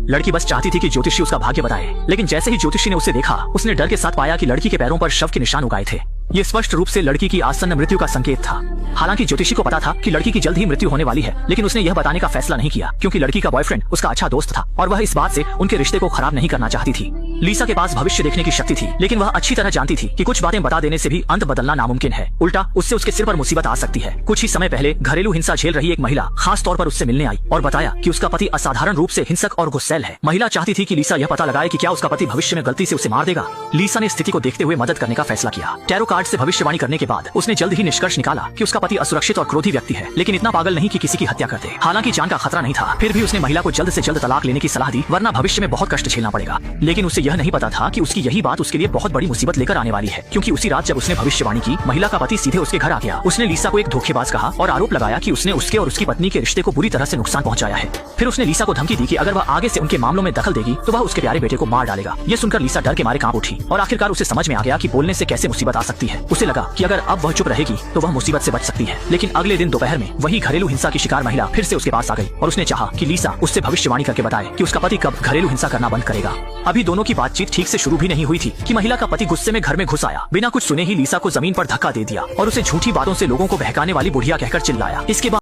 लड़की बस चाहती थी कि ज्योतिषी उसका भाग्य बताए, लेकिन जैसे ही ज्योतिषी ने उसे देखा, उसने डर के साथ पाया कि लड़की के पैरों पर शव के निशान उगाए थे। ये स्पष्ट रूप से लड़की की आसन्न मृत्यु का संकेत था। हालांकि ज्योतिषी को पता था कि लड़की की जल्द ही मृत्यु होने वाली है, लेकिन उसने यह बताने का फैसला नहीं किया, क्योंकि लड़की का बॉयफ्रेंड उसका अच्छा दोस्त था और वह इस बात से उनके रिश्ते को खराब नहीं करना चाहती थी। लीसा के पास भविष्य देखने की शक्ति थी, लेकिन वह अच्छी तरह जानती थी कि कुछ बातें बता देने से भी अंत बदलना नामुमकिन है। उल्टा उससे उसके सिर पर मुसीबत आ सकती है। कुछ ही समय पहले घरेलू हिंसा झेल रही एक महिला खास तौर पर उससे मिलने आई और बताया कि उसका पति असाधारण रूप से हिंसक और गुस्सैल है। महिला चाहती थी कि लीसा यह पता लगाए कि क्या उसका पति भविष्य में गलती से उसे मार देगा। लीसा ने स्थिति को देखते हुए मदद करने का फैसला किया। टैरो कार्ड से भविष्यवाणी करने के बाद उसने जल्द ही निष्कर्ष निकाला कि उसका पति असुरक्षित और क्रोधी व्यक्ति है, लेकिन इतना पागल नहीं कि किसी की हत्या कर दे। हालांकि जान का खतरा नहीं था, फिर भी उसने महिला को जल्द से जल्द तलाक लेने की सलाह दी, वरना भविष्य में बहुत कष्ट झेलना पड़ेगा। लेकिन उसे यह नहीं पता था कि उसकी यही बात उसके लिए बहुत बड़ी मुसीबत लेकर आने वाली है, क्योंकि उसी रात जब उसने भविष्यवाणी की, महिला का पति सीधे उसके घर आ गया। उसने लीसा को एक धोखेबाज कहा और आरोप लगाया कि उसने उसके और उसकी पत्नी के रिश्ते को बुरी तरह से नुकसान पहुंचाया है। फिर उसने लीसा को धमकी दी कि अगर वह आगे से उनके मामलों में दखल देगी तो वह उसके प्यारे बेटे को मार डालेगा। ये सुनकर लीसा डर के मारे कांप उठी और आखिरकार उसे समझ में आ गया कि बोलने से कैसे मुसीबत आ सकती है। उसे लगा कि अगर अब वह चुप रहेगी तो वह मुसीबत से बच सकती है। लेकिन अगले दिन दोपहर में वही घरेलू हिंसा की शिकार महिला फिर से उसके पास आ गई और उसने चाहा कि लीसा उससे भविष्यवाणी करके बताए कि उसका पति कब घरेलू हिंसा करना बंद करेगा। अभी दोनों की बातचीत ठीक से शुरू भी नहीं हुई थी कि महिला का पति गुस्से में घर में घुस आया। बिना कुछ सुने ही लीसा को जमीन पर धक्का दे दिया और उसे झूठी बातों से लोगों को बहकाने वाली बुढ़िया कहकर चिल्लाया। इसके बाद